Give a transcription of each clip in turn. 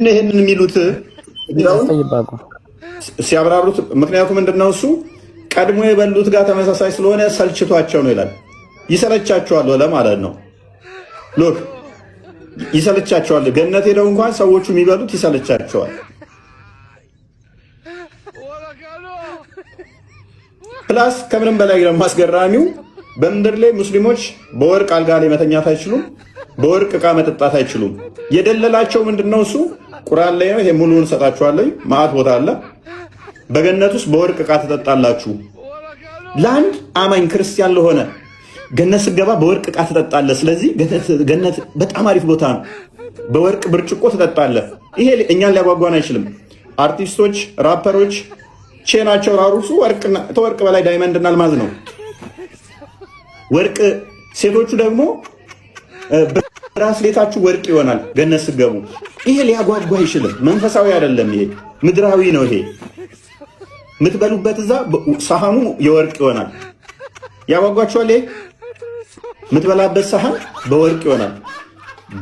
ይሄንን የሚሉት ሲያብራሩት ምክንያቱ ምንድነው? እሱ ቀድሞ የበሉት ጋር ተመሳሳይ ስለሆነ ሰልችቷቸው ነው ይላል። ይሰለቻቸዋል ለማለት ነው። ሎክ ይሰለቻቸዋል። ገነት ሄደው እንኳን ሰዎቹ የሚበሉት ይሰለቻቸዋል። ፕላስ ከምንም በላይ ደግሞ አስገራሚው በምድር ላይ ሙስሊሞች በወርቅ አልጋ ላይ መተኛት አይችሉም። በወርቅ ዕቃ መጠጣት አይችሉም። የደለላቸው ምንድነው? እሱ ቁርአን ላይ ነው። ይሄ ሙሉውን ሰጣችኋለሁ። ማአት ቦታ አለ። በገነት ውስጥ በወርቅ ዕቃ ትጠጣላችሁ። ለአንድ አማኝ ክርስቲያን ለሆነ ገነት ስገባ በወርቅ ዕቃ ትጠጣለህ። ስለዚህ ገነት በጣም አሪፍ ቦታ ነው። በወርቅ ብርጭቆ ትጠጣለህ። ይሄ እኛን ሊያጓጓን አይችልም። አርቲስቶች፣ ራፐሮች ቼናቸው ራሩሱ ከወርቅ በላይ ዳይመንድና አልማዝ ነው። ወርቅ ሴቶቹ ደግሞ ብራስሌታችሁ ወርቅ ይሆናል ገነት ስገቡ። ይሄ ሊያጓጓ አይችልም። መንፈሳዊ አይደለም። ይሄ ምድራዊ ነው። ይሄ የምትበሉበት እዛ ሳህኑ የወርቅ ይሆናል። ያጓጓችኋል? ይሄ የምትበላበት ሳህን በወርቅ ይሆናል።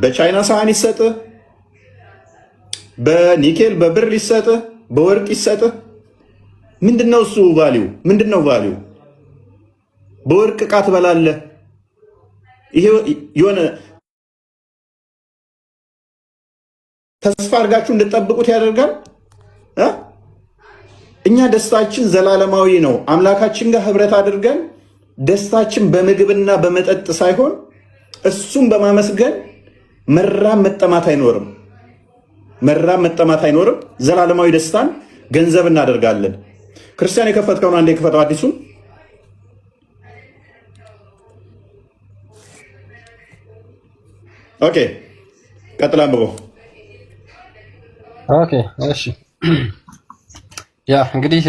በቻይና ሳህን ይሰጥ፣ በኒኬል በብር ይሰጥ፣ በወርቅ ይሰጥ። ምንድነው እሱ ቫልዩ? ምንድነው ቫልዩ? በወርቅ ዕቃ ትበላለህ። ይሄ የሆነ ተስፋ አድርጋችሁ እንድጠብቁት ያደርጋል። እኛ ደስታችን ዘላለማዊ ነው። አምላካችን ጋር ህብረት አድርገን ደስታችን በምግብና በመጠጥ ሳይሆን እሱም በማመስገን መራብ መጠማት አይኖርም። መራብ መጠማት አይኖርም። ዘላለማዊ ደስታን ገንዘብ እናደርጋለን። ክርስቲያን የከፈትከውን አንዴ የከፈተው አዲሱን ኦኬ፣ ቀጥላ አንብበው። ኦኬ፣ እሺ። ያ እንግዲህ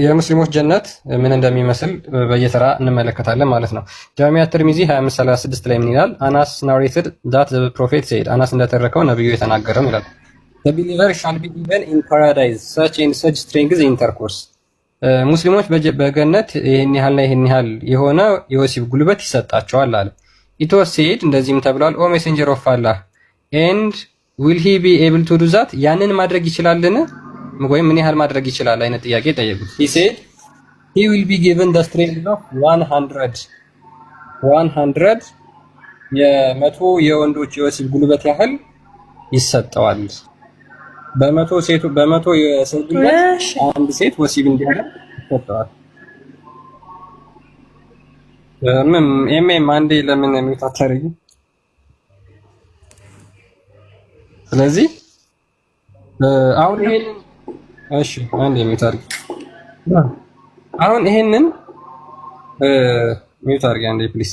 የሙስሊሞች ጀነት ምን እንደሚመስል በየተራ እንመለከታለን ማለት ነው። ጃሚዓ ትርሚዚ 2536 ላይ ምን ይላል? አናስ ናሬትድ ዳት ዘ ፕሮፌት ሴድ፣ አናስ እንደተረከው ነብዩ የተናገረው ይላል። the believer shall be given in paradise such and such strength intercourse። ሙስሊሞች በገነት ይሄን ያህልና ይሄን ያህል የሆነ የወሲብ ጉልበት ይሰጣቸዋል አለ። it was said እንደዚህም ተብሏል። ኦ ሜሴንጀር ኦፍ አላህ and will he be able to do that? ያንን ማድረግ ይችላልን? ወይም ምን ያህል ማድረግ ይችላል አይነት ጥያቄ ጠየቁት። he said he will be given the strength of 100 የመቶ የወንዶች የወሲብ ጉልበት ያህል ይሰጠዋል። በመቶ የሰው ጉልበት አንድ ሴት ወሲብ እንዲያደርግ ይሰጠዋል። አንዴ ለምን የሚታተርዩ? ስለዚህ አሁን ይሄንን እሺ፣ አንዴ የሚታርግ አሁን ይሄንን ሚውታርግ አንዴ ፕሊስ።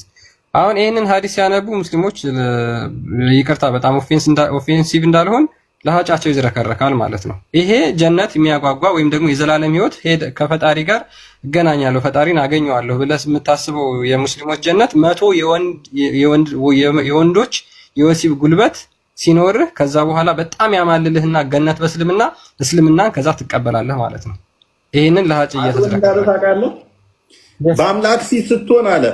አሁን ይሄንን ሐዲስ ያነቡ ሙስሊሞች ይቅርታ፣ በጣም ኦፌንሲቭ እንዳልሆን ለሃጫቸው ይዝረከረካል ማለት ነው። ይሄ ጀነት የሚያጓጓ ወይም ደግሞ የዘላለም ህይወት ከፈጣሪ ጋር እገናኛለሁ ፈጣሪን አገኘዋለሁ ብለህ የምታስበው የሙስሊሞች ጀነት 100 የወንዶች የወሲብ ጉልበት ሲኖርህ ከዛ በኋላ በጣም ያማልልህና ገነት እስልምናን ከዛ ትቀበላለህ ማለት ነው። ይሄንን ለሃጭ እየተዝረከረከ በአምላክ ፊት ስትሆን አለ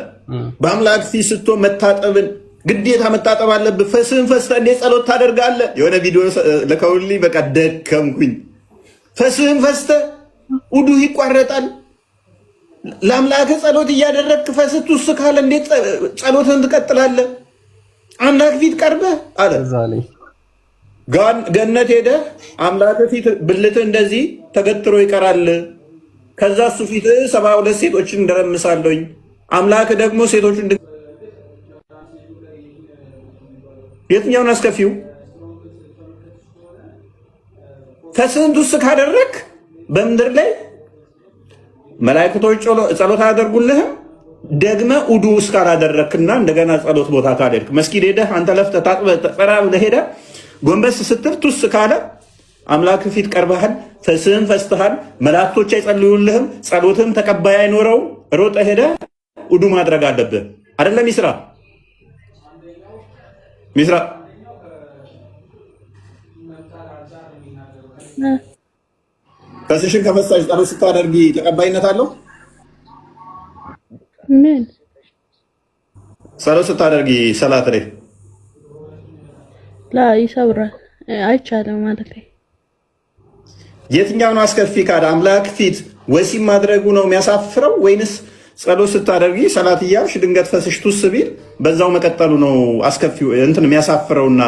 በአምላክ ፊት ስትሆን መታጠብን ግዴታ መታጠብ አለብህ። ፈስህን ፈስተህ እንዴት ጸሎት ታደርጋለህ? የሆነ ቪዲዮ ለከውልኝ በቃ ደከምኩኝ። ፈስህን ፈስተህ ውዱህ ይቋረጣል። ለአምላክህ ጸሎት እያደረግክ ፈስህ ቱስ ካለ እንዴት ጸሎትህን ትቀጥላለህ? አምላክ ፊት ቀርበህ አለ ገነት ሄደህ አምላክህ ፊት ብልትህ እንደዚህ ተገትሮ ይቀራል። ከዛ እሱ ፊት 72 ሴቶችን እንደረምሳለሁኝ። አምላክህ ደግሞ ሴቶቹን የትኛውን አስከፊው? ፈስህን ቱስ ካደረግክ በምድር ላይ መላእክቶች ጸሎት አያደርጉልህም። ደግመ ውዱ እስካላደረክና እንደገና ጸሎት ቦታ ካደርክ መስጊድ ሄደህ አንተ ለፍተህ ታጥበህ ተፈራ ብለህ ሄደህ ጎንበስ ስትል ቱስ ካለ አምላክ ፊት ቀርበሃል። ፈስህን ፈስተሃል። መላእክቶች አይጸልዩልህም። ጸሎትህም ተቀባይ አይኖረው። ሮጠህ ሄደህ ውዱ ማድረግ አለብህ። አይደለም ይስራ ሚስራ ፈስሽን ከፈሳሽ ጸሎት ስታደርጊ ተቀባይነት አለው? ምን ጸሎት ስታደርጊ ሰላት ላይ ላ ይሰብራል። አይቻልም ማለት ነው። የትኛው ነው አስከፊ? ካደ አምላክ ፊት ወሲብ ማድረጉ ነው የሚያሳፍረው ወይንስ ጸሎት ስታደርጊ ሰላት እያልሽ ድንገት ፈስሽ ቱስ ቢል በዛው መቀጠሉ ነው አስከፊ እንትን የሚያሳፍረውና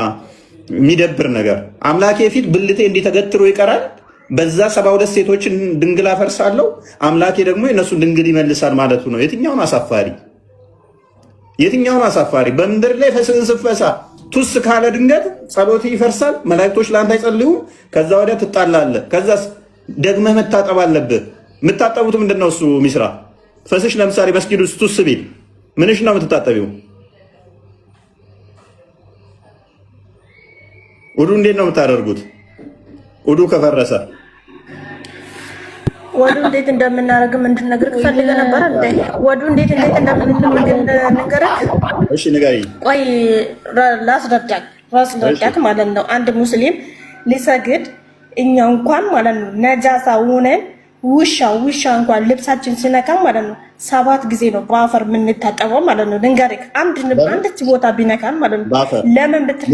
የሚደብር ነገር? አምላኬ ፊት ብልቴ እንዲተገትሮ ይቀራል፣ በዛ 72 ሴቶችን ድንግል አፈርሳለሁ፣ አምላኬ ደግሞ የነሱን ድንግል ይመልሳል ማለቱ ነው። የትኛውን አሳፋሪ? የትኛውን አሳፋሪ? በምድር ላይ ፈስህን ስፈሳ ቱስ ካለ ድንገት ጸሎት ይፈርሳል፣ መላእክቶች ለአንተ አይጸልዩም። ከዛ ወዲያ ትጣላለህ። ከዛስ ደግመህ መታጠብ አለብህ። የምታጠቡት ምንድን ነው? እሱ ሚስራ ፈስሽ ለምሳሌ መስጊድ ውስጥ ቱስ ቢል ምንሽ ነው የምትታጠቢው? ውዱ እንዴት ነው የምታደርጉት? ውዱ ከፈረሰ ወዱ እንዴት እንደምናደርግም እንድንነግርህ ፈልገህ ነበር እንዴ? ወዱ እንዴት እንደምንነግርህ እሺ ንገሪኝ። ቆይ ላስረዳክ ማለት ነው። አንድ ሙስሊም ሊሰግድ እኛ እንኳን ማለት ነው ነጃሳ ሆነን ውሻ እንኳን ልብሳችን ሲነካ ማለት ነው 7 ጊዜ ነው በአፈር የምንታጠበው ማለት ነው። ልንገርህ አንድ ቦታ ቢነካን ማለት ነው ለምን ብትል